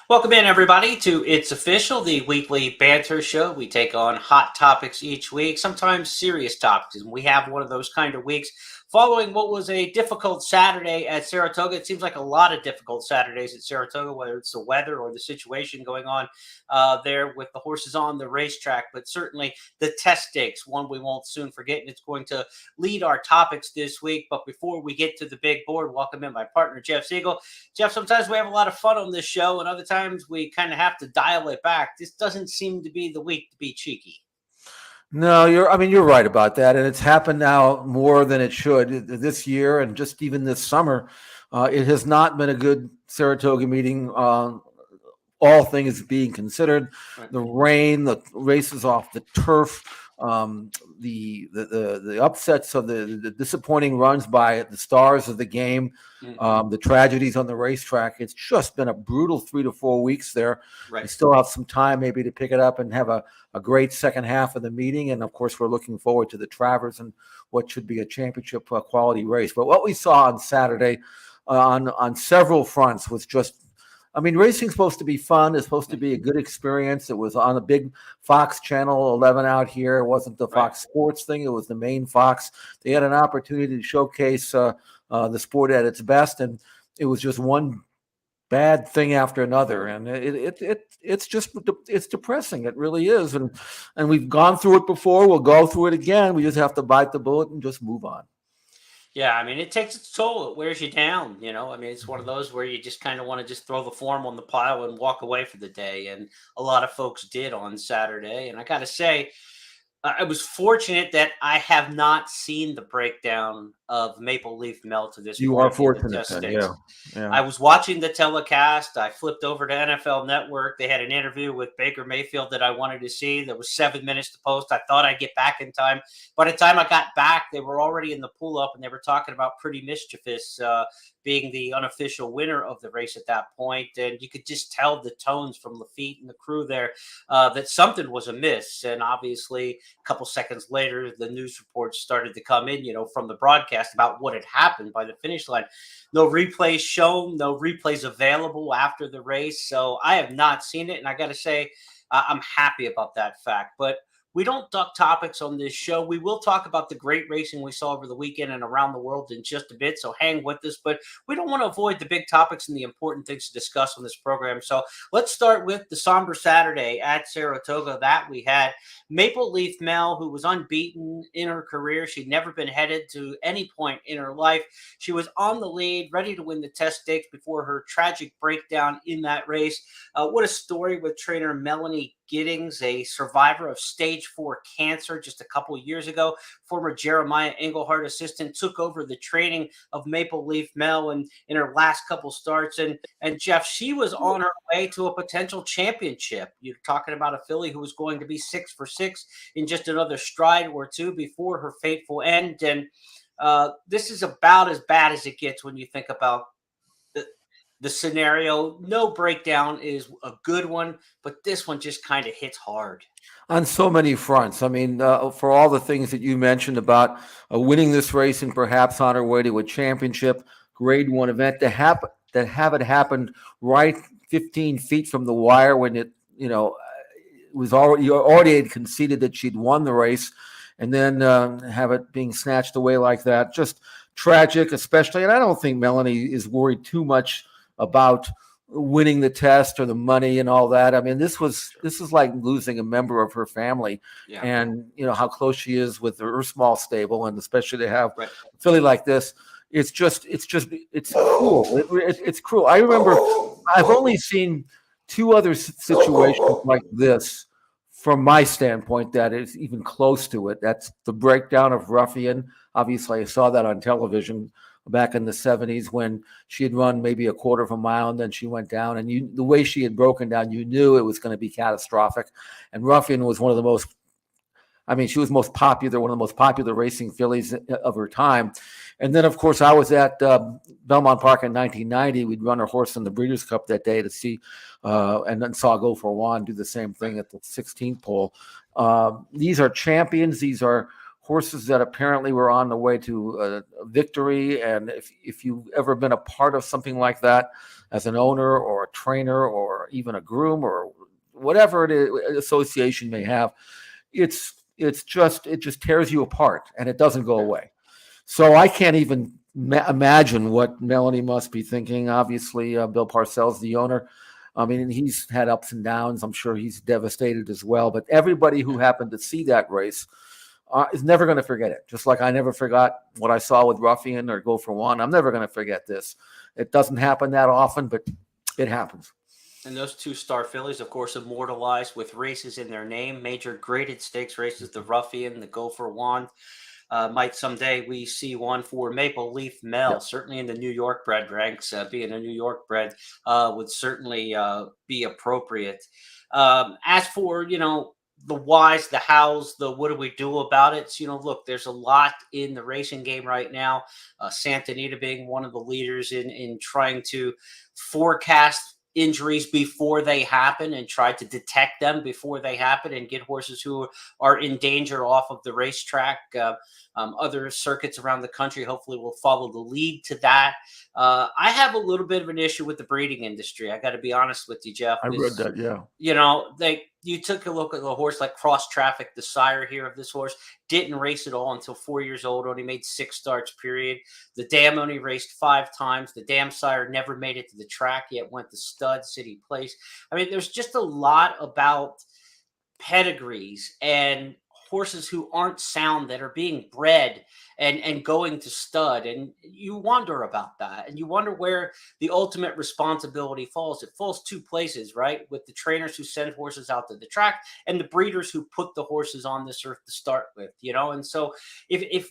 Welcome in, everybody, to It's Official, the weekly banter show. We take on hot topics each week, sometimes serious topics, and we have one of those kind of weeks following what was a difficult Saturday at Saratoga. It seems like a lot of difficult Saturdays at Saratoga, whether it's the weather or the situation going on there with the horses on the racetrack, but certainly the test stakes, one we won't soon forget, and it's going to lead our topics this week. But before we get to the big board, welcome in my partner, Jeff Siegel. Jeff, sometimes we have a lot of fun on this show, and other times we kind of have to dial it back. This doesn't seem to be the week to be cheeky. No, you're right about that, and it's happened now more than it should this year, and just even this summer. It has not been a good Saratoga meeting. All things being considered, Right. the rain, the races off the turf, the upsets of the disappointing runs by the stars of the game, the tragedies on the racetrack. It's just been a brutal 3 to 4 weeks there. Right. We still have some time maybe to pick it up and have a great second half of the meeting. And of course, we're looking forward to the Travers and what should be a championship quality race. But what we saw on Saturday on several fronts was just, racing's supposed to be fun. It's supposed to be a good experience. It was on a big Fox Channel 11 out here. It wasn't the Fox Sports thing. It was the main Fox. They had an opportunity to showcase the sport at its best, and it was just one bad thing after another. And it's depressing. It really is. And we've gone through it before. We'll go through it again. We just have to bite the bullet and just move on. Yeah, it takes its toll. It wears you down, It's one of those where you just kind of want to just throw the form on the pile and walk away for the day. And a lot of folks did on Saturday. And I got to say, I was fortunate that I have not seen the breakdown of Maple Leaf Mel to this point. You are fortunate, then, yeah. I was watching the telecast. I flipped over to NFL Network. They had an interview with Baker Mayfield that I wanted to see. There was 7 minutes to post. I thought I'd get back in time. By the time I got back, they were already in the pull-up, and they were talking about Pretty Mischievous being the unofficial winner of the race at that point. And you could just tell the tones from Lafitte and the crew there that something was amiss. And obviously, a couple seconds later, the news reports started to come in, from the broadcast about what had happened by the finish line. No replays shown, no replays available after the race. So I have not seen it. And I got to say, I'm happy about that fact. But we don't duck topics on this show. We will talk about the great racing we saw over the weekend and around the world in just a bit, so hang with us. But we don't want to avoid the big topics and the important things to discuss on this program. So let's start with the somber Saturday at Saratoga that we had. Maple Leaf Mel, who was unbeaten in her career. She'd never been headed to any point in her life. She was on the lead, ready to win the test stakes before her tragic breakdown in that race. What a story with trainer Melanie Giddings, a survivor of stage 4 cancer just a couple years ago. Former Jeremiah Englehart assistant took over the training of Maple Leaf Mel in her last couple starts. And Jeff, she was on her way to a potential championship. You're talking about a filly who was going to be 6 for 6 in just another stride or two before her fateful end. And this is about as bad as it gets when you think about the scenario. No breakdown is a good one, but this one just kind of hits hard on so many fronts. For all the things that you mentioned about winning this race and perhaps on her way to a championship, grade 1 event, to have it happen right 15 feet from the wire when it was already had conceded that she'd won the race, and then have it being snatched away like that, just tragic, especially. And I don't think Melanie is worried too much about winning the test or the money and all that. This is like losing a member of her family, and how close she is with her small stable, and especially to have a filly like this. It's cruel. It's cruel. I remember I've only seen 2 other situations like this from my standpoint that is even close to it. That's the breakdown of Ruffian. Obviously, I saw that on television back in the 70s when she had run maybe a quarter of a mile and then she went down, and the way she had broken down, you knew it was going to be catastrophic. And Ruffian was one of the most, she was most popular, one of the most popular racing fillies of her time. And then, of course, I was at Belmont Park in 1990. We'd run her horse in the Breeders' Cup that day to see, and then saw Go for Juan do the same thing at the 16th pole. These are champions. These are horses that apparently were on the way to victory. And if you've ever been a part of something like that as an owner or a trainer or even a groom or whatever it is, association may have, it just tears you apart and it doesn't go away. So I can't even imagine what Melanie must be thinking. Obviously, Bill Parcells, the owner, I mean, he's had ups and downs. I'm sure he's devastated as well. But everybody who happened to see that race is never going to forget it. Just like I never forgot what I saw with Ruffian or Go for One. I'm never going to forget this. It doesn't happen that often, but it happens. And those 2 star fillies, of course, immortalized with races in their name, major graded stakes races, the Ruffian, the Go for One. Might someday we see one for Maple Leaf Mel, Yep. certainly in the New York bred ranks. Being a New York bred would certainly be appropriate. As for, the whys, the hows, the what do we do about it? So, look, there's a lot in the racing game right now. Santa Anita being one of the leaders in trying to forecast injuries before they happen and try to detect them before they happen and get horses who are in danger off of the racetrack. Other circuits around the country hopefully will follow the lead to that. I have a little bit of an issue with the breeding industry. I got to be honest with you, Jeff. I read that, yeah. You took a look at a horse like Cross Traffic, the sire here of this horse, didn't race at all until 4 years old, only made 6 starts, period. The dam only raced 5 times. The dam sire never made it to the track, yet went to stud, City Place. I mean, there's just a lot about pedigrees and horses who aren't sound that are being bred and going to stud, and you wonder about that, and you wonder where the ultimate responsibility falls. It falls 2 places, right? With the trainers who send horses out to the track and the breeders who put the horses on this earth to start with, and so if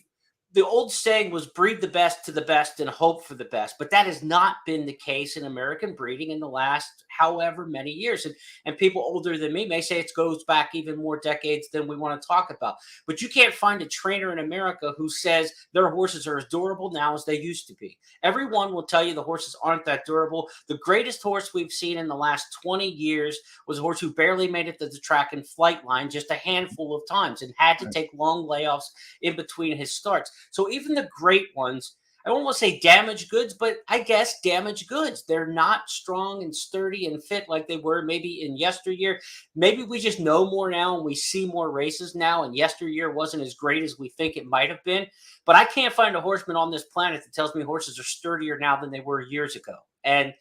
the old saying was breed the best to the best and hope for the best, but that has not been the case in American breeding in the last however many years. And people older than me may say it goes back even more decades than we want to talk about. But you can't find a trainer in America who says their horses are as durable now as they used to be. Everyone will tell you the horses aren't that durable. The greatest horse we've seen in the last 20 years was a horse who barely made it to the track in flight line just a handful of times and had to take long layoffs in between his starts. So even the great ones, I don't want to say damaged goods, but I guess damaged goods. They're not strong and sturdy and fit like they were maybe in yesteryear. Maybe we just know more now and we see more races now, and yesteryear wasn't as great as we think it might have been. But I can't find a horseman on this planet that tells me horses are sturdier now than they were years ago. And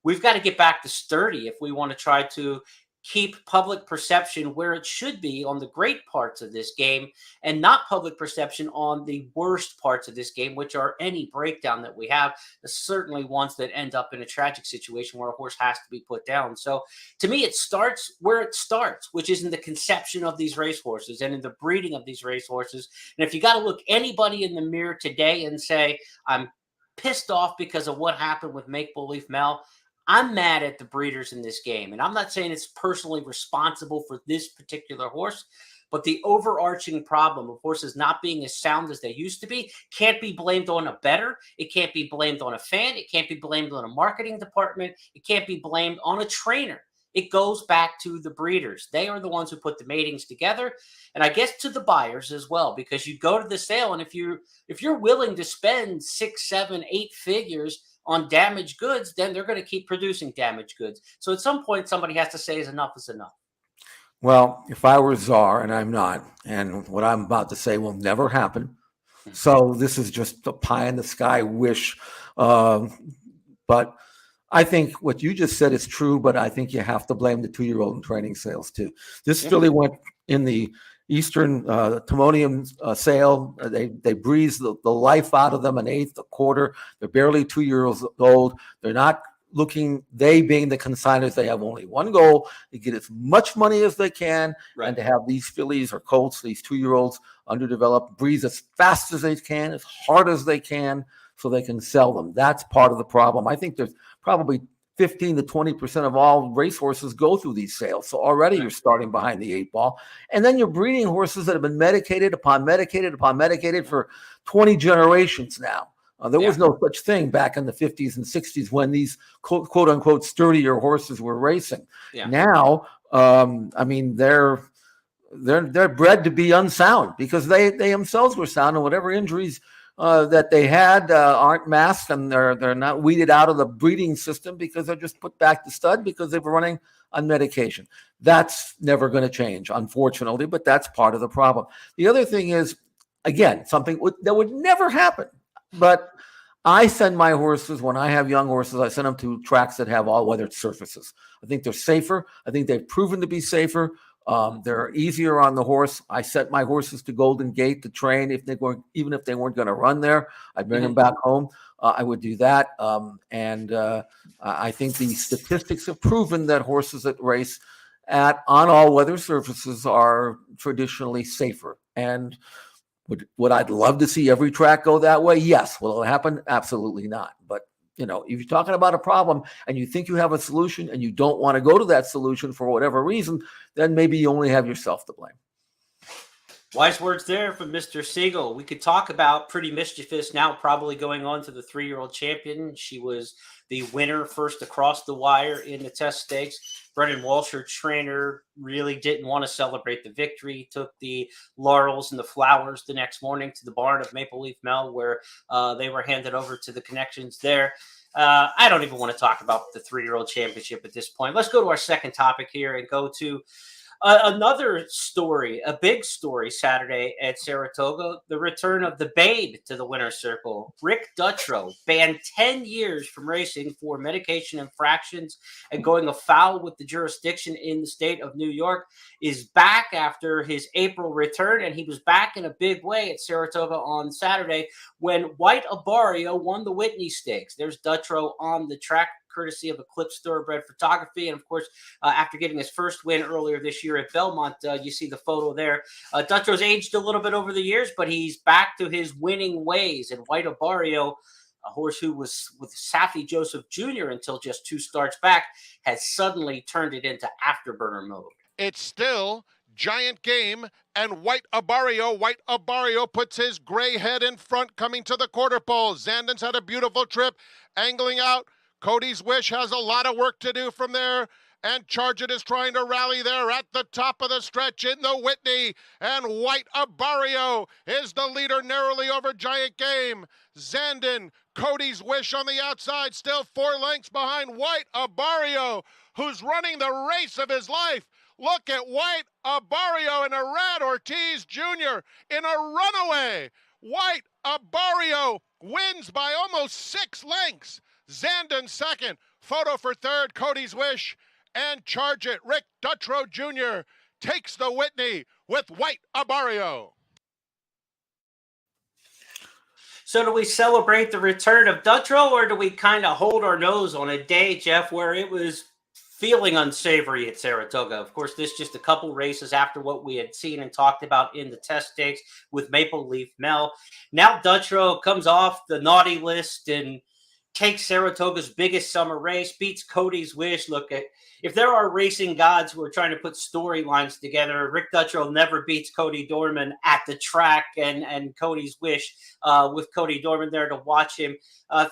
we've got to get back to sturdy if we want to try to keep public perception where it should be on the great parts of this game and not public perception on the worst parts of this game, which are any breakdown that we have, certainly ones that end up in a tragic situation where a horse has to be put down. So to me, it starts where it starts, which is in the conception of these racehorses and in the breeding of these racehorses. And if you got to look anybody in the mirror today and say, I'm pissed off because of what happened with Make Believe Mel, I'm mad at the breeders in this game. And I'm not saying it's personally responsible for this particular horse, but the overarching problem of horses not being as sound as they used to be can't be blamed on a bettor. It can't be blamed on a fan. It can't be blamed on a marketing department. It can't be blamed on a trainer. It goes back to the breeders. They are the ones who put the matings together. And I guess to the buyers as well, because you go to the sale, and if you're willing to spend 6, 7, 8 figures on damaged goods, then they're going to keep producing damaged goods. So at some point, somebody has to say enough is enough. Well, if I were czar, and I'm not, and what I'm about to say will never happen, so this is just a pie in the sky wish. But I think what you just said is true, but I think you have to blame the 2-year-old in training sales too. This filly went in the Eastern Timonium sale. They breezed the life out of them, an eighth, a quarter. They're barely 2 years old. They're not looking, they being the consigners, they have only one goal, to get as much money as they can, right, and to have these fillies or colts, these 2-year-olds underdeveloped, breeze as fast as they can, as hard as they can, so they can sell them. That's part of the problem. I think there's probably 15 to 20% of all racehorses go through these sales. So already you're starting behind the 8 ball. And then you're breeding horses that have been medicated upon medicated upon medicated for 20 generations now. There was no such thing back in the 50s and 60s when these quote unquote sturdier horses were racing. Now, I mean, they're they're bred to be unsound because they themselves were sound, and whatever injuries that they had aren't masked, and they're not weeded out of the breeding system because they're just put back to stud because they were running on medication. That's never going to change, unfortunately, but that's part of the problem. The other thing is, again, something that would never happen, but I send my horses, when I have young horses, I send them to tracks that have all-weather surfaces. I think they're safer. I think they've proven to be safer. They're easier on the horse. I sent my horses to Golden Gate to train even if they weren't going to run there. I'd bring them back home. I would do that. I think the statistics have proven that horses that race on all-weather surfaces are traditionally safer. And would I'd love to see every track go that way? Yes. Will it happen? Absolutely not. But if you're talking about a problem and you think you have a solution and you don't want to go to that solution for whatever reason, then maybe you only have yourself to blame. Wise words there from Mr. Siegel. We could talk about Pretty Mischievous now, probably going on to the 3-year-old champion. She was the winner first across the wire in the test stakes. Brendan Walsh, her trainer, really didn't want to celebrate the victory. Took the laurels and the flowers the next morning to the barn of Maple Leaf Mel, where they were handed over to the connections there. I don't even want to talk about the 3-year-old championship at this point. Let's go to our second topic here and go to another story, a big story Saturday at Saratoga, the return of the Babe to the winner's circle. Rick Dutrow, banned 10 years from racing for medication infractions and going afoul with the jurisdiction in the state of New York, is back after his April return, and he was back in a big way at Saratoga on Saturday when White Abario won the Whitney Stakes. There's Dutrow on the track, courtesy of Eclipse Thoroughbred Photography. And of course, after getting his first win earlier this year at Belmont, you see the photo there. Dutrow's aged a little bit over the years, but he's back to his winning ways. And White Abario, a horse who was with Safi Joseph Jr. until just 2 starts back, has suddenly turned it into afterburner mode. It's still Giant Game and White Abario. White Abario puts his gray head in front, coming to the quarter pole. Zandon's had a beautiful trip, angling out. Cody's Wish has a lot of work to do from there, and Charge It is trying to rally there at the top of the stretch in the Whitney, and White Abario is the leader narrowly over Giant Game. Zandon, Cody's Wish on the outside, still 4 lengths behind White Abario, who's running the race of his life. Look at White Abario and Arad Ortiz Jr. in a runaway. White Abario wins by almost 6 lengths. Zandon second, photo for third, Cody's Wish, and Charge It. Rick Dutrow Jr. takes the Whitney with White Abario. So do we celebrate the return of Dutrow, or do we kind of hold our nose on a day, Jeff, where it was feeling unsavory at Saratoga? Of course, this just a couple races after what we had seen and talked about in the test stakes with Maple Leaf Mel. Now Dutrow comes off the naughty list and takes Saratoga's biggest summer race, beats Cody's Wish. Look, if there are racing gods who are trying to put storylines together, Rick Dutrow never beats Cody Dorman at the track, and Cody's Wish with Cody Dorman there to watch him.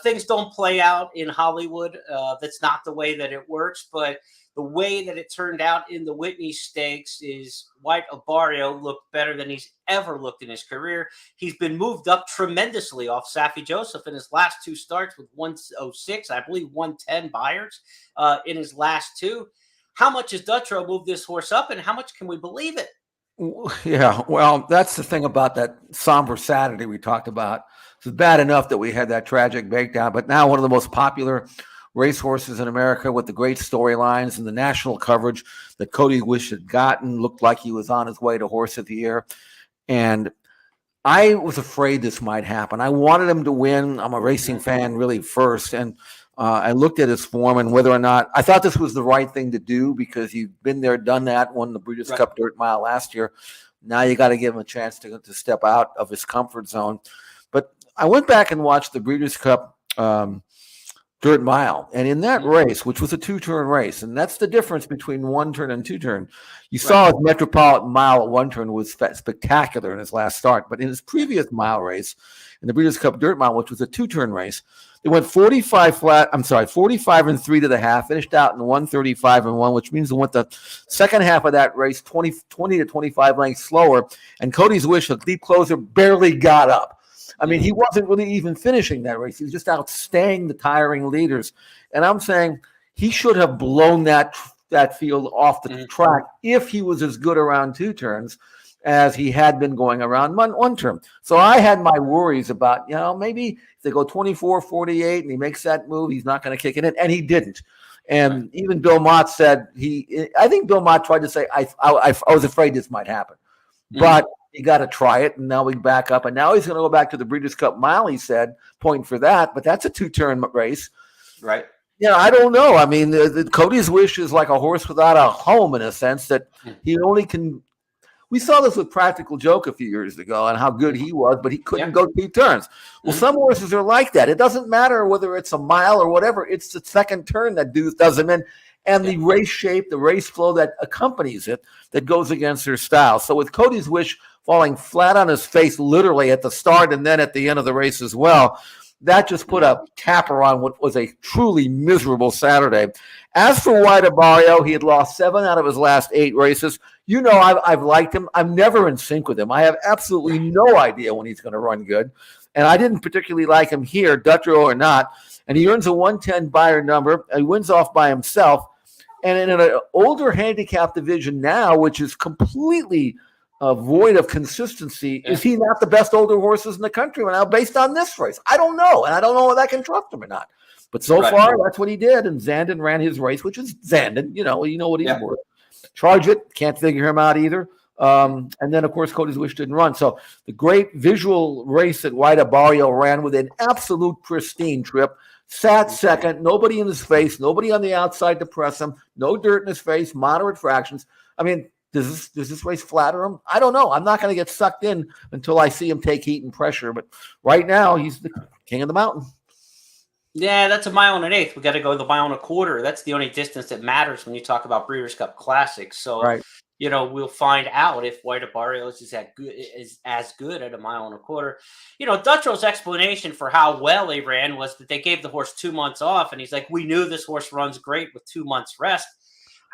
Things don't play out in Hollywood. That's not the way that it works, but the way that it turned out in the Whitney Stakes is White Abario looked better than he's ever looked in his career. He's been moved up tremendously off Safi Joseph in his last 2 starts with 106, I believe 110 buyers in his last 2. How much has Dutrow moved this horse up, and how much can we believe it? Yeah, well, that's the thing about that somber Saturday we talked about. It's bad enough that we had that tragic breakdown, but now one of the most popular racehorses in America with the great storylines and the national coverage that Cody Wish had gotten, looked like he was on his way to Horse of the Year. And I was afraid this might happen. I wanted him to win. I'm a racing fan really first. And I looked at his form and whether or not I thought this was the right thing to do because he'd been there, done that, won the Breeders' Cup Dirt Mile last year. Now you got to give him a chance to step out of his comfort zone. But I went back and watched the Breeders' Cup Dirt Mile. And in that race, which was a 2-turn race, and that's the difference between 1-turn and 2-turn. You saw his Metropolitan Mile at 1-turn was spectacular in his last start. But in his previous mile race, in the Breeders' Cup Dirt Mile, which was a 2-turn race, They went 45 flat. I'm sorry, 45-3 to the half. Finished out in 135-1, which means they went the second half of that race 20 to 25 lengths slower. And Cody's Wish, a deep closer, barely got up. I mean, he wasn't really even finishing that race. He was just outstaying the tiring leaders. And I'm saying he should have blown that field off the track if he was as good around 2 turns as he had been going around one turn. So I had my worries about, maybe if they go 24-48 and he makes that move, he's not going to kick it in. And he didn't. And even Bill Mott said I think Bill Mott tried to say, I was afraid this might happen. But you got to try it. And now we back up. And now he's going to go back to the Breeders' Cup Mile, he said, pointing for that. But that's a 2-turn race. Right. Yeah, I don't know. I mean, Cody's Wish is like a horse without a home in a sense that he only can. We saw this with Practical Joke a few years ago and how good he was, but he couldn't go 2 turns. Well, some horses are like that. It doesn't matter whether it's a mile or whatever. It's the second turn that does them in, and the race shape, the race flow that accompanies it that goes against their style. So with Cody's Wish falling flat on his face literally at the start and then at the end of the race as well, that just put a capper on what was a truly miserable Saturday. As for White Abarrio, he had lost 7 out of his last 8 races. I've liked him. I'm never in sync with him. I have absolutely no idea when he's going to run good. And I didn't particularly like him here, Dutro or not. And he earns a 110 buyer number. He wins off by himself. And in an older handicap division now, which is completely void of consistency, is he not the best older horses in the country right now based on this race? I don't know. And I don't know whether I can trust him or not. But so far, that's what he did. And Zandon ran his race, which is Zandon. You know what he's worth. Charge it. Can't figure him out either. And then, of course, Cody's Wish didn't run. So the great visual race that White Abarrio ran with an absolute pristine trip. Sat second. Nobody in his face. Nobody on the outside to press him. No dirt in his face. Moderate fractions. I mean, does this race flatter him? I don't know. I'm not going to get sucked in until I see him take heat and pressure. But right now, he's the king of the mountain. Yeah, that's a 1 1/8. We got to go the 1 1/4. That's the only distance that matters when you talk about Breeders' Cup Classics. So, we'll find out if White Abarrio is as good at a 1 1/4. Dutro's explanation for how well he ran was that they gave the horse 2 months off, and he's like, we knew this horse runs great with 2 months rest.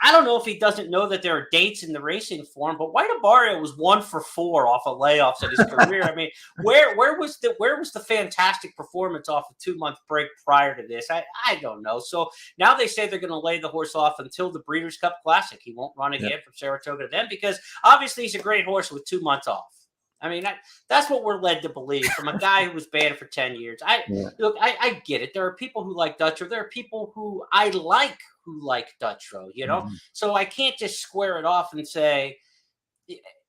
I don't know if he doesn't know that there are dates in the racing form, but White Abarrio was 1 for 4 off of layoffs in his career. I mean, where was the fantastic performance off a 2-month break prior to this? I don't know. So now they say they're going to lay the horse off until the Breeders' Cup Classic. He won't run again from Saratoga then because obviously he's a great horse with 2 months off. I mean, that's what we're led to believe from a guy who was banned for 10 years. Look, I get it. There are people who like Dutro. There are people who I like who like Dutro, So I can't just square it off and say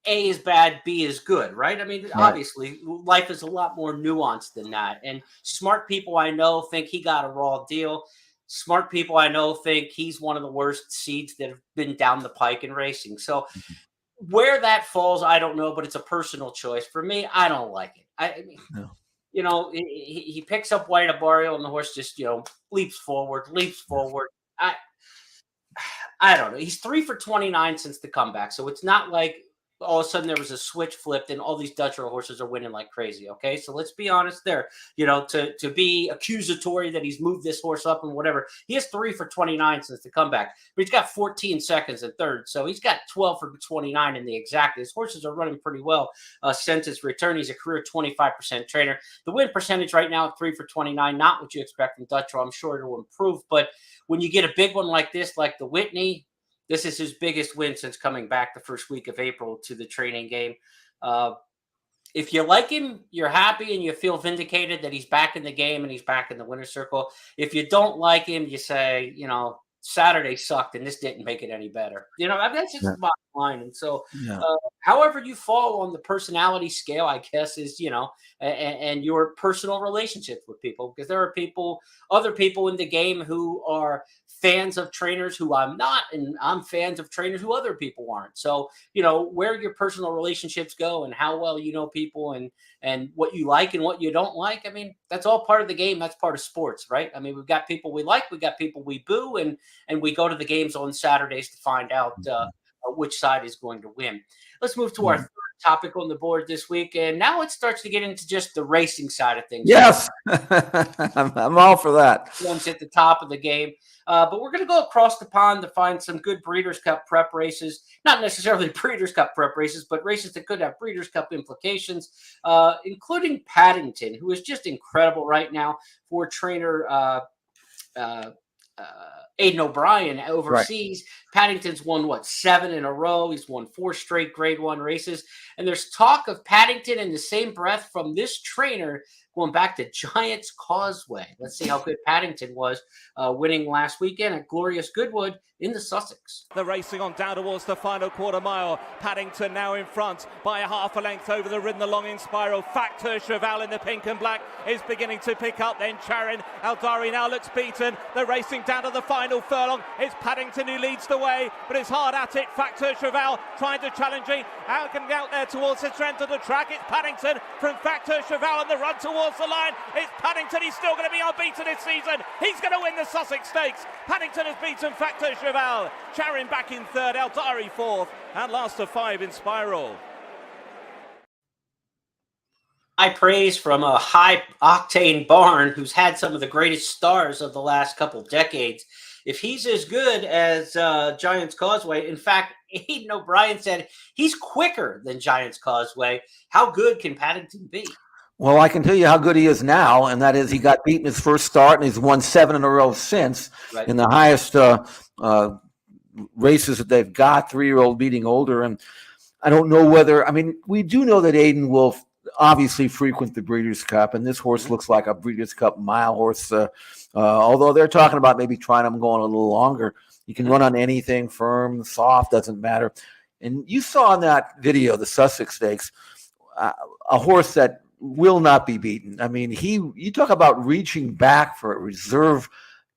A is bad, B is good, right? I mean, obviously, life is a lot more nuanced than that. And smart people I know think he got a raw deal. Smart people I know think he's one of the worst seeds that have been down the pike in racing. So where that falls, I don't know, but it's a personal choice. For me, I don't like it. He picks up White Abarrio and the horse just, leaps forward. I don't know. He's 3 for 29 since the comeback. So it's not like all of a sudden there was a switch flipped and all these Dutro horses are winning like crazy. Okay. So let's be honest there, to be accusatory that he's moved this horse up and whatever. He has 3 for 29 since the comeback, but he's got 14 seconds in third. So he's got 12 for 29 in the exact. His horses are running pretty well since his return. He's a career 25% trainer. The win percentage right now at 3 for 29, not what you expect from Dutro. I'm sure it'll improve, but when you get a big one like this, like the Whitney, this is his biggest win since coming back the first week of April to the training game. If you like him, you're happy and you feel vindicated that he's back in the game and he's back in the winner's circle. If you don't like him, you say, Saturday sucked and this didn't make it any better. That's just the bottom line. And so however you fall on the personality scale, I guess, is, and your personal relationships with people, because there are other people in the game who are fans of trainers who I'm not, and I'm fans of trainers who other people aren't. So, where your personal relationships go and how well you know people and what you like and what you don't like. I mean, that's all part of the game. That's part of sports, right? I mean, we've got people we like, we got people we boo, and we go to the games on Saturdays to find out which side is going to win. Let's move to our third topic on the board this week. And now it starts to get into just the racing side of things. Yes, I'm all for that. One's at the top of the game. But we're going to go across the pond to find some good Breeders' Cup prep races. Not necessarily Breeders' Cup prep races, but races that could have Breeders' Cup implications, including Paddington, who is just incredible right now for trainer Aidan O'Brien overseas. Right. Paddington's won, 7 in a row. He's won 4 straight Grade 1 races. And there's talk of Paddington in the same breath from this trainer going back to Giants Causeway. Let's see how good Paddington was winning last weekend at Glorious Goodwood in the Sussex. The racing on down towards the final quarter mile. Paddington now in front by a half a length over the ridden along in spiral. Factor Cheval in the pink and black is beginning to pick up. Then Charin Eldari now looks beaten. The racing down to the final furlong. It's Paddington who leads the way, but it's hard at it. Factor Cheval trying to challenging. Out can out there towards the strength of the track. It's Paddington from Factor Cheval and the run towards the line. It's Paddington. He's still going to be unbeaten this season. He's going to win the Sussex Stakes. Paddington has beaten Factor Cheval. Charin back in third, Eldari fourth, and last of 5 in spiral. High praise from a high-octane barn who's had some of the greatest stars of the last couple decades. If he's as good as Giants Causeway, in fact, Aidan O'Brien said he's quicker than Giants Causeway. How good can Paddington be? Well, I can tell you how good he is now, and that is he got beaten his first start, and he's won 7 in a row since. Right. In the highest races that they've got, 3-year-old beating older. And I don't know whether, we do know that Aidan will obviously frequent the Breeders' Cup, and this horse looks like a Breeders' Cup mile horse, although they're talking about maybe trying him going a little longer. You can run on anything, firm, soft, doesn't matter. And you saw in that video, the Sussex Stakes, a horse that will not be beaten. You talk about reaching back for reserve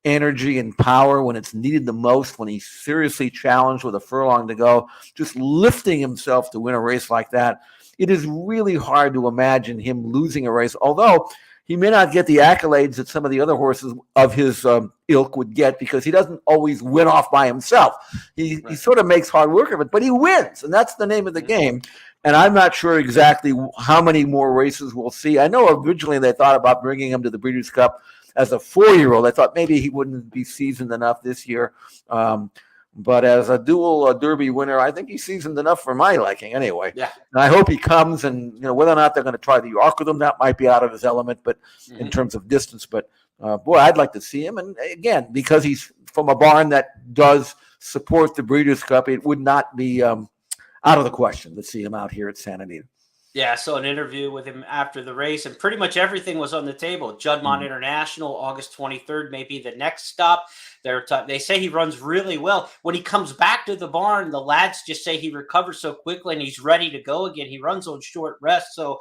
energy and power when it's needed the most, when he's seriously challenged with a furlong to go, just lifting himself to win a race like that. It is really hard to imagine him losing a race, although he may not get the accolades that some of the other horses of his ilk would get, because he doesn't always win off by himself. He sort of makes hard work of it, but he wins, and that's the name of the game. And I'm not sure exactly how many more races we'll see. I know originally they thought about bringing him to the Breeders' Cup as a 4-year-old. I thought maybe he wouldn't be seasoned enough this year. But as a dual Derby winner, I think he's seasoned enough for my liking anyway. Yeah. And I hope he comes, and whether or not they're going to try the Arc with him, that might be out of his element, but in terms of distance. But boy, I'd like to see him. And again, because he's from a barn that does support the Breeders' Cup, it would not be out of the question to see him out here at Santa Anita. Yeah, I saw an interview with him after the race, and pretty much everything was on the table. Juddmonte International, August 23rd, may be the next stop. They say he runs really well. When he comes back to the barn, the lads just say he recovers so quickly and he's ready to go again. He runs on short rest, so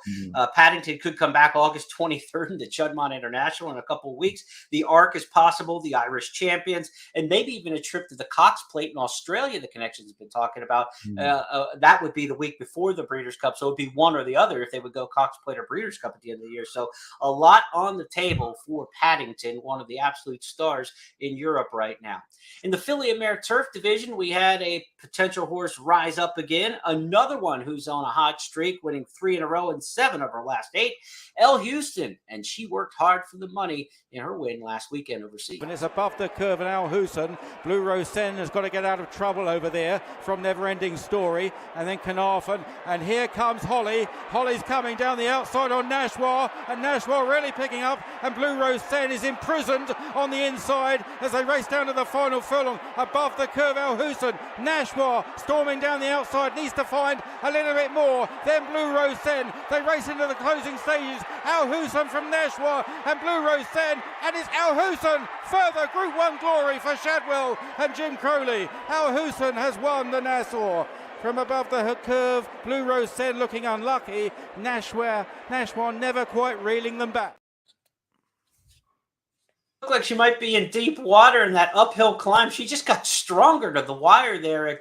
Paddington could come back August 23rd into Juddmonte International in a couple of weeks. The Arc is possible, the Irish Champions, and maybe even a trip to the Cox Plate in Australia, the connections have been talking about. That would be the week before the Breeders' Cup, so it would be one or the other if they would go Cox Plate or Breeders' Cup at the end of the year. So a lot on the table for Paddington, one of the absolute stars in Europe right now. In the filly and mare turf division, we had a potential horse rise up again. Another one who's on a hot streak, winning 3 in a row and 7 of her last 8. Elle Houston, and she worked hard for the money in her win last weekend overseas. And it's above the curve, and Elle Houston. Blue Rose Sen has got to get out of trouble over there from Never Ending Story, and then Carnarvon. And here comes Holly. Holly's coming down the outside on Nashwa, and Nashwa really picking up, and Blue Rose Sen is imprisoned on the inside as they race down to the final furlong. Above the curve, Elle Houston. Nashwa storming down the outside, needs to find a little bit more. Then Blue Rose Sen. They race into the closing stages. Elle Houston from Nashwa and Blue Rose Sen, and it's Elle Houston. Further Group 1 glory for Shadwell and Jim Crowley. Elle Houston has won the Nassau. From above the curve, Blue Rose Sen looking unlucky. Nashwa never quite reeling them back. Looked like she might be in deep water in that uphill climb. She just got stronger to the wire there at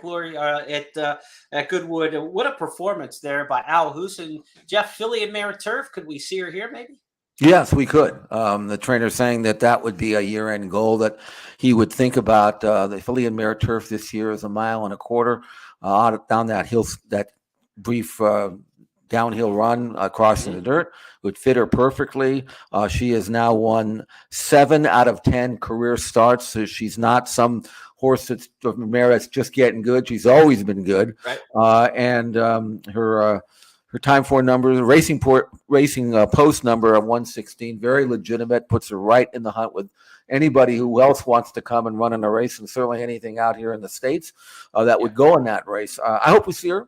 at Goodwood. What a performance there by Elle Houston. Jeff, filly and mare turf, could we see her here maybe? Yes, we could. The trainer saying that would be a year-end goal, that he would think about the filly and mare turf this year is 1.25 miles down that hill, that brief downhill run crossing the dirt would fit her perfectly. She has now won 7 out of 10 career starts, so she's not some horse that's just getting good. She's always been good, right. And her time for number, racing post number of 116, very legitimate, puts her right in the hunt with anybody who else wants to come and run in a race, and certainly anything out here in the States that would go in that race. I hope we see her.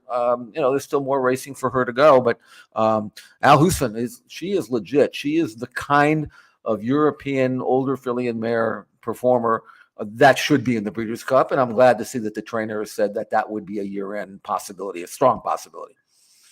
There's still more racing for her to go, but Al Hussein is legit. She is the kind of European older filly and mare performer that should be in the Breeders' Cup, and I'm glad to see that the trainer has said that would be a year-end possibility, a strong possibility.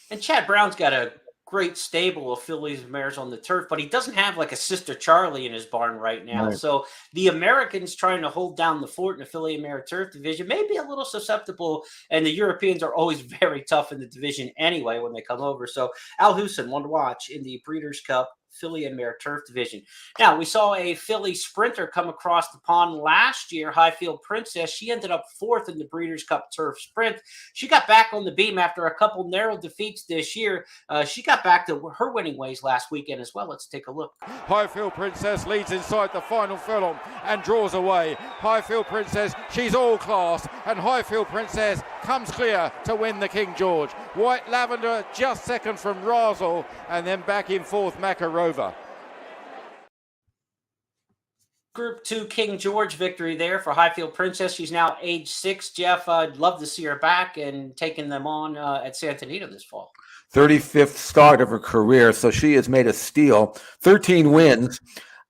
And Chad Brown's got a great stable of fillies and mares on the turf, but he doesn't have like a Sister Charlie in his barn right now. Right. So the Americans trying to hold down the fort in the filly and mare turf division may be a little susceptible, and the Europeans are always very tough in the division anyway when they come over. So Al Hussein, one to watch in the Breeders' Cup filly and mare turf division. Now, we saw a filly sprinter come across the pond last year, Highfield Princess. She ended up 4th in the Breeders' Cup turf sprint. She got back on the beam after a couple narrow defeats this year. She got back to her winning ways last weekend as well. Let's take a look. Highfield Princess leads inside the final furlong and draws away. Highfield Princess, she's all class, and Highfield Princess comes clear to win the King George. White Lavender just second from Razel, and then back in 4th, Makarova. Group 2 King George victory there for Highfield Princess. She's now age 6. Jeff, I'd love to see her back and taking them on at Santa Anita this fall. 35th start of her career, so she has made a steal. 13 wins.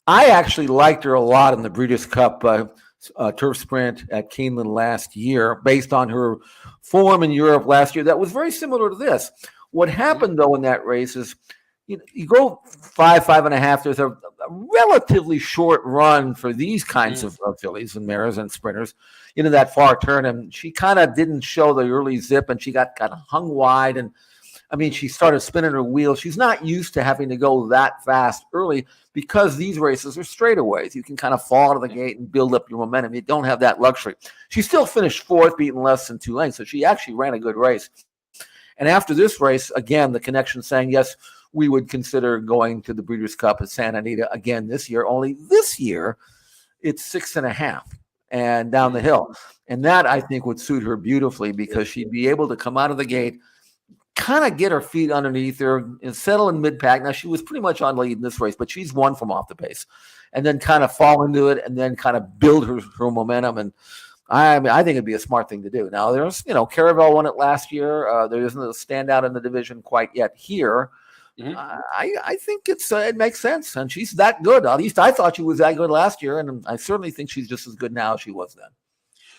I actually liked her a lot in the Breeders' Cup turf sprint at Keeneland last year, based on her form in Europe last year. That was very similar to this. What happened, though, in that race is you go 5.5. There's a relatively short run for these kinds of fillies and mares and sprinters into that far turn, and she kind of didn't show the early zip, and she got kind of hung wide, and she started spinning her wheels. She's not used to having to go that fast early because these races are straightaways. You can kind of fall out of the gate and build up your momentum. You don't have that luxury. She still finished 4th, beating less than 2 lengths, so she actually ran a good race. And after this race, again, the connection saying, yes, we would consider going to the Breeders' Cup at Santa Anita again this year. Only this year, it's 6.5 and down the hill. And that, I think, would suit her beautifully because she'd be able to come out of the gate, kind of get her feet underneath her and settle in mid-pack. Now, she was pretty much on lead in this race, but she's won from off the pace. And then kind of fall into it and then kind of build her momentum. And I think it'd be a smart thing to do. Now, there's, Caravel won it last year. There isn't a standout in the division quite yet here. I think it makes sense, and she's that good. At least I thought she was that good last year, and I certainly think she's just as good now as she was then.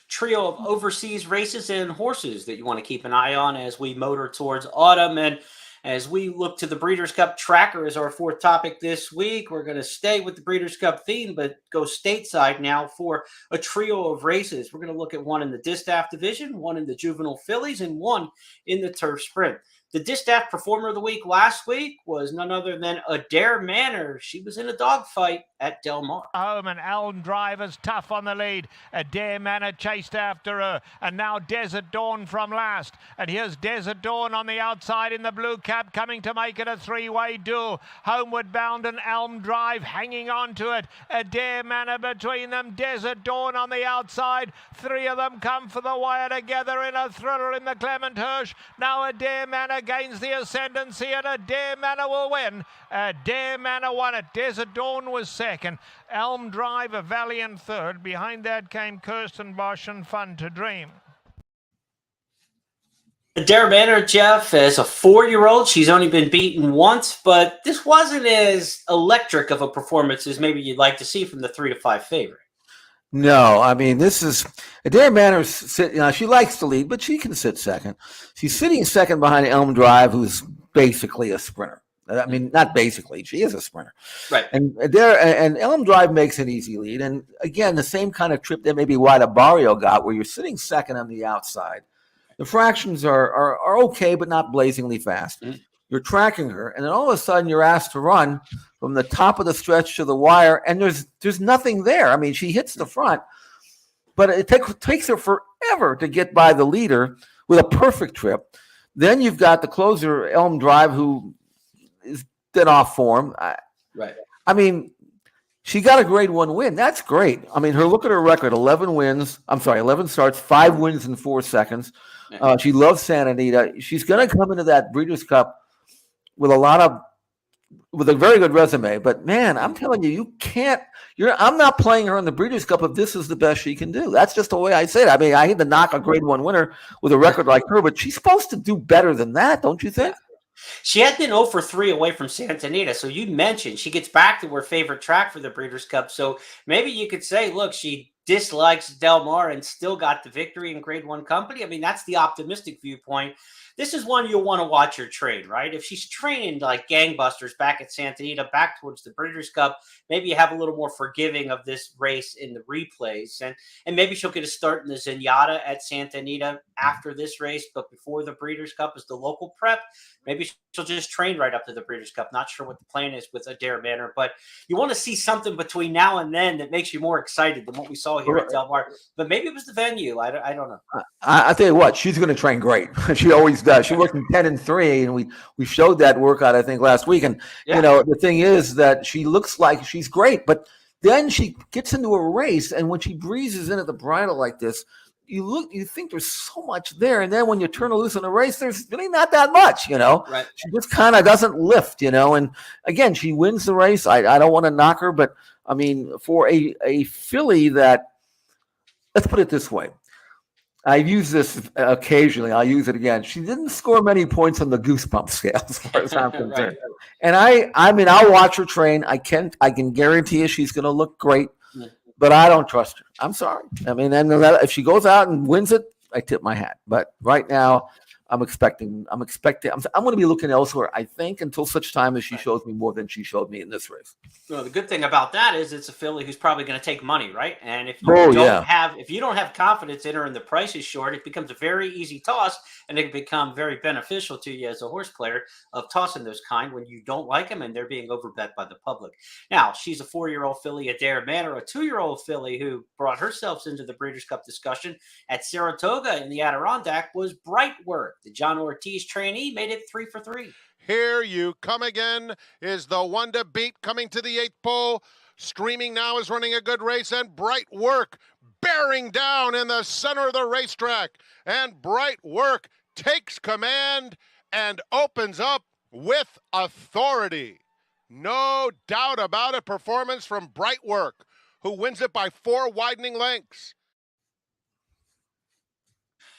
Trio of overseas races and horses that you want to keep an eye on as we motor towards autumn. And as we look to the Breeders' Cup tracker as our 4th topic this week, we're going to stay with the Breeders' Cup theme, but go stateside now for a trio of races. We're going to look at one in the Distaff division, one in the juvenile fillies, and one in the turf sprint. The Distaff Performer of the Week last week was none other than Adair Manor. She was in a dogfight at Del Mar. Home and Elm Driver's tough on the lead. Adair Manor chased after her, and now Desert Dawn from last. And here's Desert Dawn on the outside in the blue cap, coming to make it a 3-way duel. Homeward Bound and Elm Drive hanging on to it. Adair Manor between them. Desert Dawn on the outside. 3 of them come for the wire together in a thriller in the Clement Hirsch. Now Adair Manor gains the ascendancy, and Adair Manor will win. Adair Manor won it. Desert Dawn was second. Elm Drive a valiant third. Behind that came Kirsten Bosch and Fun to Dream. Adair Manor, Jeff, as a 4-year-old, she's only been beaten once, but this wasn't as electric of a performance as maybe you'd like to see from the 3-5 favorite. No, this is Adair Manor's she likes to lead, but she can sit second. She's sitting second behind Elm Drive, who's basically a sprinter. Not basically, she is a sprinter. Right. And Elm Drive makes an easy lead. And again, the same kind of trip that maybe White Barrio got, where you're sitting second on the outside. The fractions are okay, but not blazingly fast. Mm-hmm. You're tracking her, and then all of a sudden you're asked to run from the top of the stretch to the wire, and there's nothing there. She hits the front, but it takes her forever to get by the leader with a perfect trip. Then you've got the closer, Elm Drive, who is dead off form. Right. I mean, she got a grade 1 win. That's great. I mean, look at her record: 11 starts, 5 wins in 4 seconds. She loves Santa Anita. She's going to come into that Breeders' Cup with a very good resume. But man, I'm telling you, you can't. I'm not playing her in the Breeders' Cup if this is the best she can do. That's just the way I say it. I mean, I hate to knock a grade 1 winner with a record like her, but she's supposed to do better than that, don't you think? She had been 0 for 3 away from Santa Anita. So you mentioned she gets back to her favorite track for the Breeders' Cup. So maybe you could say, look, she dislikes Del Mar and still got the victory in grade 1 company. I mean, that's the optimistic viewpoint. This is one you'll want to watch her train, right? If she's training like gangbusters back at Santa Anita, back towards the Breeders' Cup, maybe you have a little more forgiving of this race in the replays. And maybe she'll get a start in the Zenyatta at Santa Anita after this race, but before the Breeders' Cup is the local prep. Maybe she'll just train right up to the Breeders' Cup. Not sure what the plan is with Adair Manor, but you want to see something between now and then that makes you more excited than what we saw here at Del Mar. But maybe it was the venue. I don't know. I tell you what, she's going to train great. She always does. She worked in 10-3, and we showed that workout, I think, last week. And the thing is that she looks like she's great, but then she gets into a race, and when she breezes in at the bridle like this, you think there's so much there, and then when you turn her loose in a race, there's really not that much, Right. She just kind of doesn't lift, and again, she wins the race. I don't want to knock her, but I mean, for a filly that, let's put it this way, I've used this occasionally, I'll use it again. She didn't score many points on the goosebump scale, as far as I'm concerned. Right. And I mean, I'll watch her train. I can guarantee you she's going to look great. But I don't trust her. I'm sorry. I mean, and if she goes out and wins it, I tip my hat. But right now, I'm going to be looking elsewhere, I think, until such time as she shows me more than she showed me in this race. Well, the good thing about that is it's a filly who's probably going to take money, right? And if you don't have confidence in her and the price is short, it becomes a very easy toss, and it can become very beneficial to you as a horse player of tossing those kind when you don't like them and they're being overbet by the public. Now, she's a 4-year-old filly, Adair Manor, a 2-year-old filly who brought herself into the Breeders' Cup discussion at Saratoga in the Adirondack was Bright Work. The John Ortiz trainee made it 3 for 3. Here you come again is the one to beat, coming to the 8th pole. Streaming now is running a good race, and Bright Work bearing down in the center of the racetrack. And Bright Work takes command and opens up with authority. No doubt about it. Performance from Bright Work, who wins it by 4 widening lengths.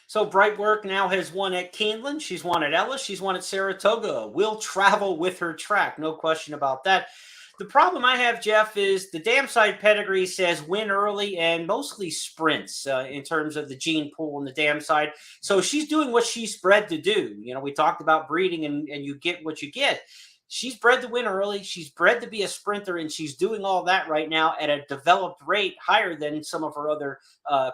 So Bright Work now has won at Keeneland. She's won at Ellis. She's won at Saratoga. Will travel with her track. No question about that. The problem I have, Jeff, is the Dam Side pedigree says win early and mostly sprints in terms of the gene pool and the Dam Side. So she's doing what she's bred to do. We talked about breeding and you get what you get. She's bred to win early. She's bred to be a sprinter, and she's doing all that right now at a developed rate higher than some of her other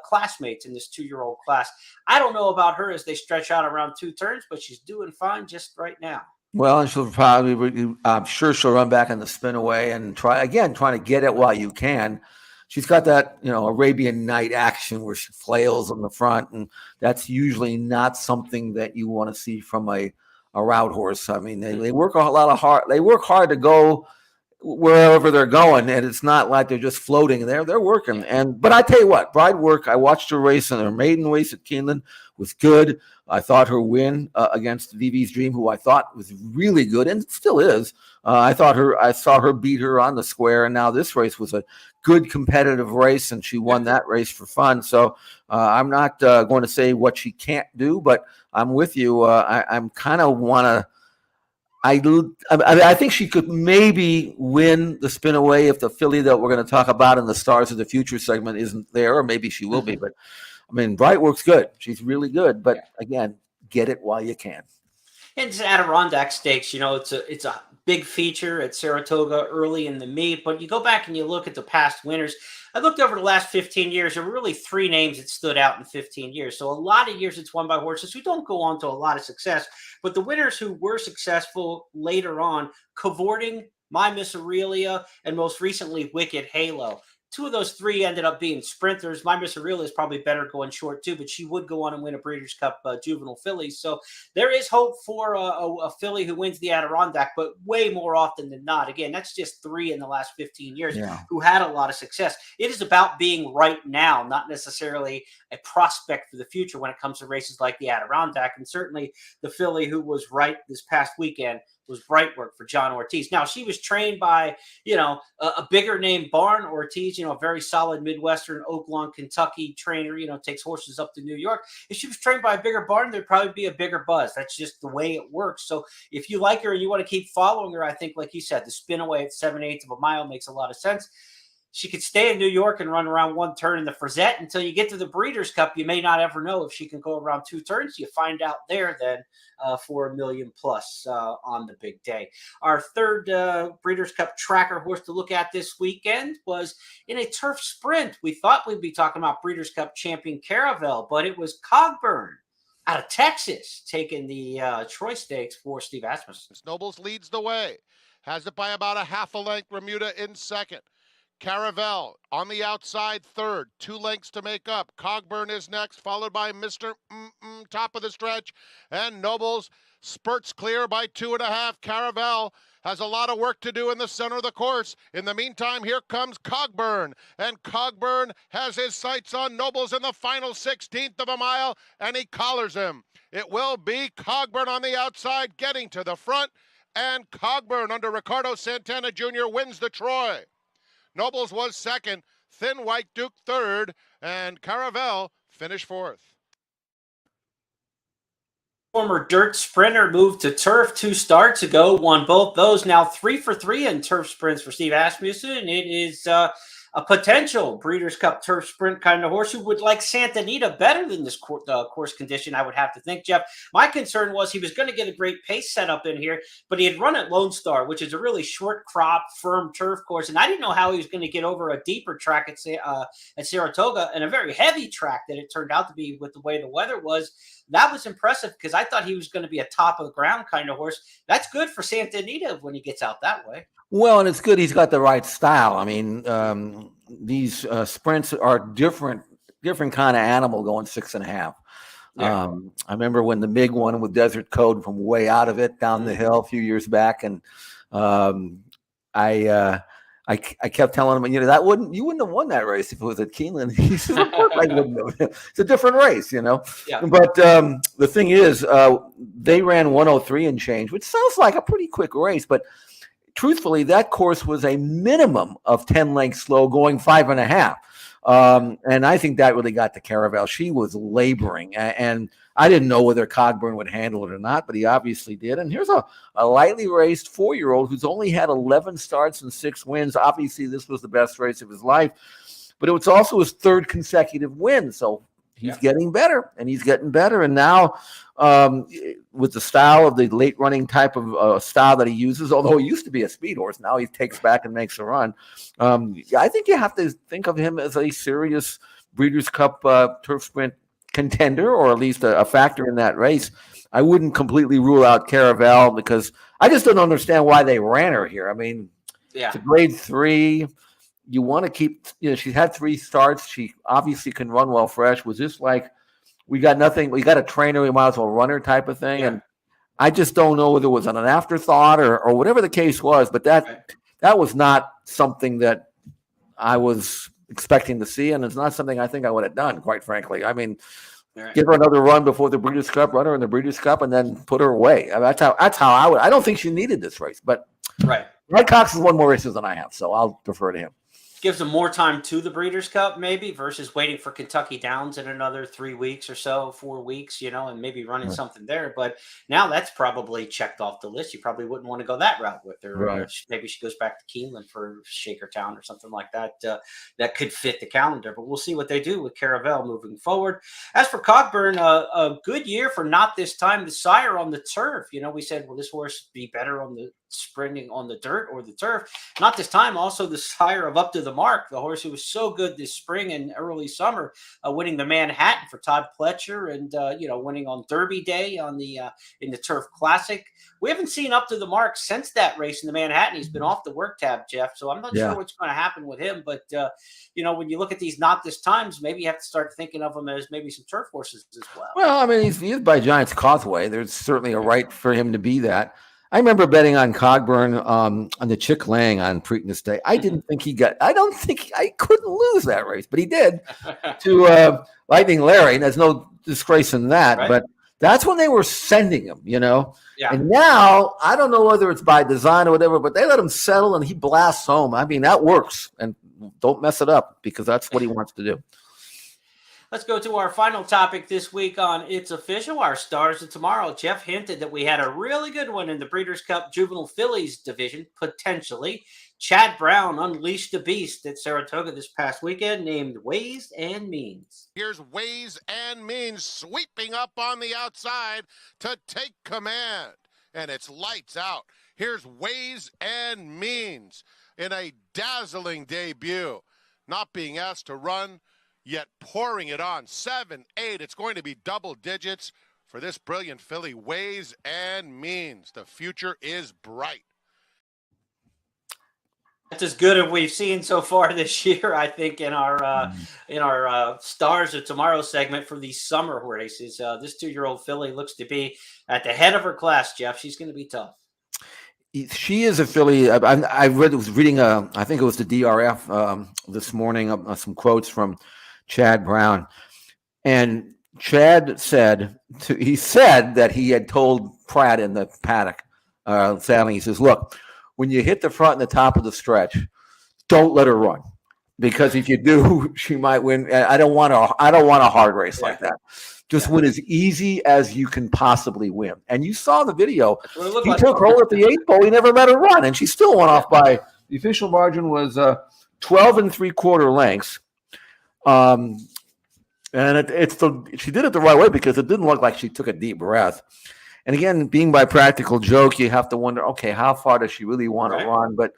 classmates in this 2-year-old class. I don't know about her as they stretch out around 2 turns, but she's doing fine just right now. Well, and she'll probably, I'm sure she'll run back in the spin away and trying to get it while you can. She's got that, Arabian Night action where she flails on the front, and that's usually not something that you want to see from a route horse. I mean, they work a lot of hard. They work hard to go wherever they're going, and it's not like they're just floating there. They're working. But I tell you what, Bright Work, I watched her race, and her maiden race at Keeneland was good. I thought her win against VV's Dream, who I thought was really good and still is. I saw her beat her on the square, and now this race was a good competitive race, and she won that race for fun. So I'm not going to say what she can't do, but I'm with you. I'm kind of want to. I think she could maybe win the spin away if the filly that we're going to talk about in the Stars of the Future segment isn't there, or maybe she will be. But I mean, Bright Work's good. She's really good. But again, get it while you can. And it's Adirondack Stakes. It's a big feature at Saratoga early in the meet. But you go back and you look at the past winners. I looked over the last 15 years. There were really 3 names that stood out in 15 years. So a lot of years it's won by horses who don't go on to a lot of success. But the winners who were successful later on, Cavorting, My Miss Aurelia, and most recently Wicked Halo. 2 of those 3 ended up being sprinters. My Miss Aurelia is probably better going short too, but she would go on and win a Breeders' Cup Juvenile filly. So there is hope for a filly who wins the Adirondack, but way more often than not. Again, that's just 3 in the last 15 years who had a lot of success. It is about being right now, not necessarily a prospect for the future when it comes to races like the Adirondack. And certainly the filly who was right this past weekend was Brightwork for John Ortiz. Now, she was trained by, a bigger name barn. Ortiz, a very solid Midwestern Oaklawn, Kentucky trainer, takes horses up to New York. If she was trained by a bigger barn, there'd probably be a bigger buzz. That's just the way it works. So if you like her and you want to keep following her, I think, like you said, the spin away at 7/8 of a mile makes a lot of sense. She could stay in New York and run around 1 turn in the Frazette until you get to the Breeders' Cup. You may not ever know if she can go around 2 turns. You find out there then for $1 million plus on the big day. Our third Breeders' Cup tracker horse to look at this weekend was in a turf sprint. We thought we'd be talking about Breeders' Cup champion Caravel, but it was Cogburn out of Texas taking the Troy Stakes for Steve Asmussen. Nobles leads the way. Has it by about a half a length. Remuda in second. Caravel on the outside third, 2 lengths to make up. Cogburn is next, followed by Mr. Top of the stretch. And Nobles spurts clear by 2.5. Caravel has a lot of work to do in the center of the course. In the meantime, here comes Cogburn. And Cogburn has his sights on Nobles in the final 16th of a mile, and he collars him. It will be Cogburn on the outside, getting to the front. And Cogburn under Ricardo Santana Jr. wins the Troy. Nobles was second, Thin White Duke third, and Caravel finished fourth. Former dirt sprinter moved to turf 2 starts ago, won both those. Now 3 for 3 in turf sprints for Steve Asmussen. It is a potential Breeders' Cup turf sprint kind of horse who would like Santa Anita better than this course condition, I would have to think, Jeff. My concern was he was going to get a great pace set up in here, but he had run at Lone Star, which is a really short crop, firm turf course, and I didn't know how he was going to get over a deeper track at Saratoga and a very heavy track that it turned out to be with the way the weather was. That was impressive because I thought he was going to be a top of the ground kind of horse. That's good for Santa Anita when he gets out that way. Well, and it's good he's got the right style. I mean, these sprints are different kind of animal going 6.5. Yeah. I remember when the big one with Desert Code from way out of it down the hill a few years back, and I kept telling him, you wouldn't have won that race if it was at Keeneland. He said, of course I wouldn't have. It's a different race, Yeah. But the thing is, they ran 103 and change, which sounds like a pretty quick race, but truthfully, that course was a minimum of 10 lengths slow, going 5.5. And I think that really got to Caravel. She was laboring, and I didn't know whether Cogburn would handle it or not, but he obviously did. And here's a lightly raced 4-year-old who's only had 11 starts and 6 wins. Obviously, this was the best race of his life, but it was also his 3rd consecutive win. So he's getting better, and he's getting better. And now with the style of the late running type of style that he uses, although he used to be a speed horse, now he takes back and makes a run. I think you have to think of him as a serious Breeders' Cup turf sprint contender, or at least a factor in that race. I wouldn't completely rule out Caravel because I just don't understand why they ran her here. I mean, it's a grade 3. You want to keep, she's had 3 starts. She obviously can run well fresh. Was this like, we got nothing, we got a trainer, we might as well run her type of thing? Yeah. And I just don't know whether it was an afterthought or whatever the case was, but that was not something that I was expecting to see, and it's not something I think I would have done, quite frankly. I mean, give her another run before the Breeders' Cup, run her in the Breeders' Cup, and then put her away. I mean, that's how I would. I don't think she needed this race, but Red Cox has won more races than I have, so I'll defer to him. Gives them more time to the Breeders' Cup, maybe, versus waiting for Kentucky Downs in another 3 weeks or so, 4 weeks, and maybe running something there. But now that's probably checked off the list. You probably wouldn't want to go that route with her. Right. Maybe she goes back to Keeneland for Shakertown or something like that. That could fit the calendar. But we'll see what they do with Caravel moving forward. As for Cogburn, a good year for not this time the sire on the turf. We said, will this horse be better on the sprinting on the dirt or the turf? Not this time. Also, the sire of Up to the Mark, the horse who was so good this spring and early summer, winning the Manhattan for Todd Pletcher and, winning on Derby Day on the in the Turf Classic. We haven't seen up to the mark since that race in the Manhattan. He's been off the work tab, Jeff. So I'm not sure what's going to happen with him. But, when you look at these not this times, maybe you have to start thinking of them as maybe some turf horses as well. Well, I mean, he is by Giants Causeway. There's certainly a right for him to be that. I remember betting on Cogburn on the Chick Lang on Preakness Day. I don't think I couldn't lose that race, but he did to Lightning Larry. And there's no disgrace in that. Right. But that's when they were sending him, Yeah. And now, I don't know whether it's by design or whatever, but they let him settle and he blasts home. I mean, that works. And don't mess it up because that's what he wants to do. Let's go to our final topic this week on It's Official, our Stars of Tomorrow. Jeff hinted that we had a really good one in the Breeders' Cup Juvenile Fillies division, potentially. Chad Brown unleashed a beast at Saratoga this past weekend named Ways and Means. Here's Ways and Means sweeping up on the outside to take command. And it's lights out. Here's Ways and Means in a dazzling debut. Not being asked to run, yet pouring it on. 7, 8. It's going to be double digits for this brilliant filly, Ways and Means. The future is bright. That's as good as we've seen so far this year, I think, in our Stars of Tomorrow segment for these summer races. This 2-year-old filly looks to be at the head of her class, Jeff. She's going to be tough. She is a filly. I was reading, I think it was the DRF this morning, some quotes from Chad Brown. And Chad said that he had told Pratt in the paddock, sadly, he says, look, when you hit the front and the top of the stretch, don't let her run. Because if you do, she might win. I don't want a hard race like that. Just win as easy as you can possibly win. And you saw the video. He took her at the 8th pole. He never let her run, and she still went off by the official margin was 12 3/4 lengths. And she did it the right way because it didn't look like she took a deep breath. And again, being by practical joke, you have to wonder, okay, how far does she really want to run? But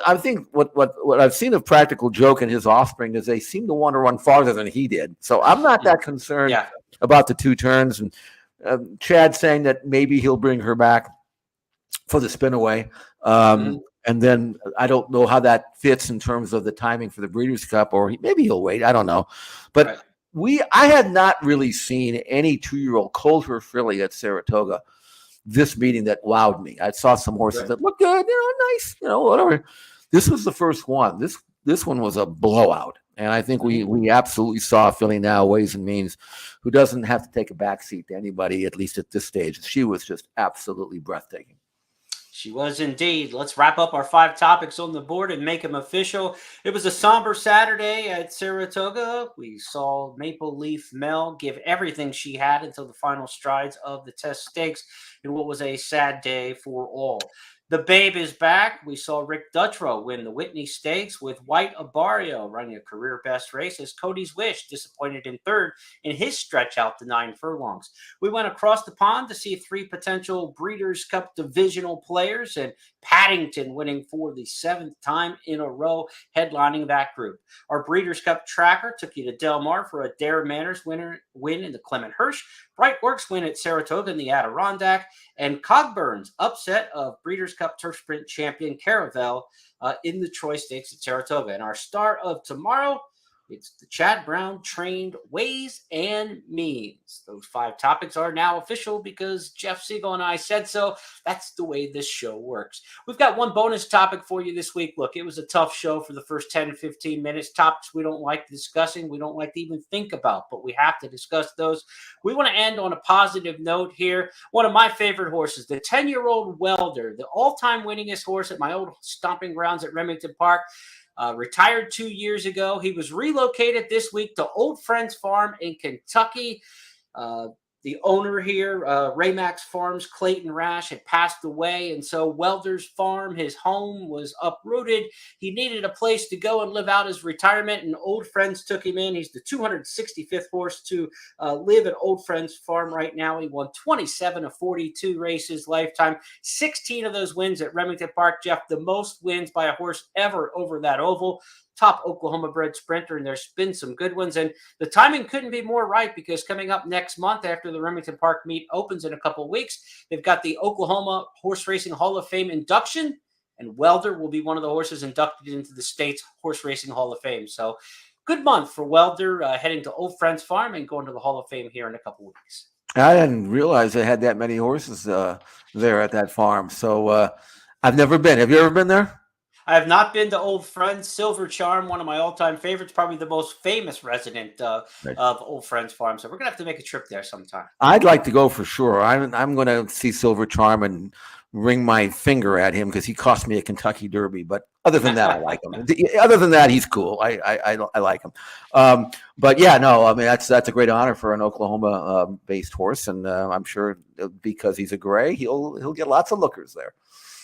I think what I've seen of practical joke and his offspring is they seem to want to run farther than he did. So I'm not that concerned about the 2 turns. And Chad saying that maybe he'll bring her back for the spin away. And then I don't know how that fits in terms of the timing for the Breeders' Cup, or maybe he'll wait. I don't know. But I had not really seen any 2-year-old Coulter filly at Saratoga this meeting that wowed me. I saw some horses that looked good, nice, whatever. This was the first one. This one was a blowout. And I think we absolutely saw a filly now, Ways and Means, who doesn't have to take a backseat to anybody, at least at this stage. She was just absolutely breathtaking. She was indeed. Let's wrap up our 5 topics on the board and make them official. It was a somber Saturday at Saratoga. We saw Maple Leaf Mel give everything she had until the final strides of the Test Stakes in what was a sad day for all. The Babe is back. We saw Rick Dutrow win the Whitney Stakes with White Abarrio running a career best race as Cody's Wish disappointed in 3rd in his stretch out to 9 furlongs. We went across the pond to see 3 potential Breeders' Cup divisional players, and Paddington winning for the 7th time in a row, headlining that group. Our Breeders' Cup tracker took you to Del Mar for a Dare Manners win in the Clement Hirsch, Brightworks win at Saratoga in the Adirondack, and Cogburn's upset of Breeders' Cup Turf Sprint champion Caravel in the Troy Stakes at Saratoga. And our Star of Tomorrow, it's the Chad Brown trained Ways and Means. Those 5 topics are now official because Jeff Siegel and I said so. That's the way this show works. We've got one bonus topic for you this week. Look, it was a tough show for the first 10 to 15 minutes. Topics we don't like discussing, we don't like to even think about, but we have to discuss those. We want to end on a positive note here. One of my favorite horses, the 10-year-old Welder, the all-time winningest horse at my old stomping grounds at Remington Park. Retired 2 years ago. He was relocated this week to Old Friends Farm in Kentucky. The owner here, Raymax Farms, Clayton Rash, had passed away. And so Welder's farm, his home, was uprooted. He needed a place to go and live out his retirement, and Old Friends took him in. He's the 265th horse to live at Old Friends Farm right now. He won 27 of 42 races lifetime, 16 of those wins at Remington Park. Jeff, the most wins by a horse ever over that oval. top Oklahoma-bred sprinter, and there's been some good ones. And the timing couldn't be more right, because coming up next month, after the Remington Park meet opens in a couple of weeks, they've got the Oklahoma Horse Racing Hall of Fame induction, and Welder will be one of the horses inducted into the state's Horse Racing Hall of Fame. So good month for Welder, heading to Old Friends Farm and going to the Hall of Fame here in a couple of weeks. I didn't realize they had that many horses there at that farm. So I've never been. Have you ever been there? I have not been to Old Friends. Silver Charm, one of my all-time favorites, probably the most famous resident Right. of Old Friends Farm. So we're going to have to make a trip there sometime. I'd like to go for sure. I'm going to see Silver Charm and ring my finger at him because he cost me a Kentucky Derby. But other than that, I like him. Other than that, he's cool. I like him. But yeah, no, I mean that's a great honor for an Oklahoma based horse, and I'm sure because he's a gray, he'll get lots of lookers there.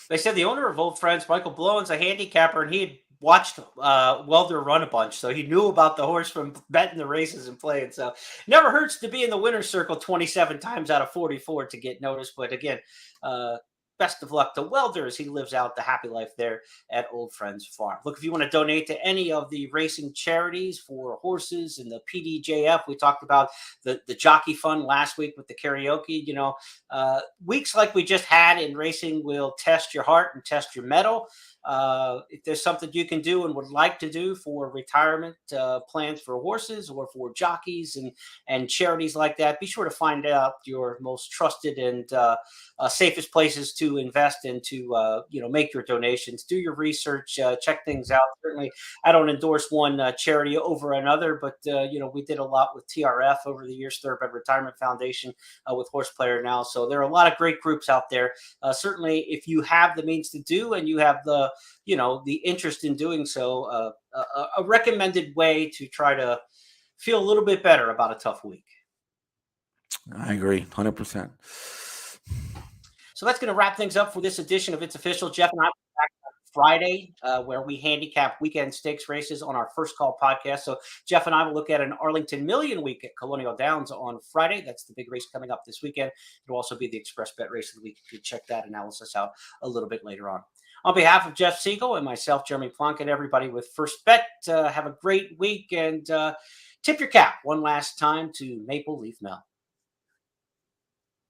They said the owner of Old Friends, Michael Blowen's a handicapper, and he had watched Welder run a bunch, so he knew about the horse from betting the races and playing. So never hurts to be in the winner's circle 27 times out of 44 to get noticed. But again, best of luck to Welder as he lives out the happy life there at Old Friends Farm. Look, if you want to donate to any of the racing charities for horses and the PDJF, we talked about the jockey fund last week with the karaoke. You know, weeks like we just had in racing will test your heart and test your mettle. If there's something you can do and would like to do for retirement plans for horses or for jockeys and charities like that, be sure to find out your most trusted and safest places to invest and to make your donations. Do your research, check things out. Certainly, I don't endorse one charity over another, but we did a lot with TRF over the years, Thoroughbred Retirement Foundation, with Horse Player Now. So there are a lot of great groups out there. Certainly, if you have the means to do and you have the interest in doing so, a recommended way to try to feel a little bit better about a tough week. I agree, 100%. So that's going to wrap things up for this edition of It's Official. Jeff and I will be back on Friday, where we handicap weekend stakes races on our First Call podcast. So Jeff and I will look at an Arlington Million Week at Colonial Downs on Friday. That's the big race coming up this weekend. It'll also be the Express Bet race of the week. You can check that analysis out a little bit later on. On behalf of Jeff Siegel and myself, Jeremy Plonk, and everybody with First Bet, have a great week, and tip your cap one last time to Maple Leaf Mel.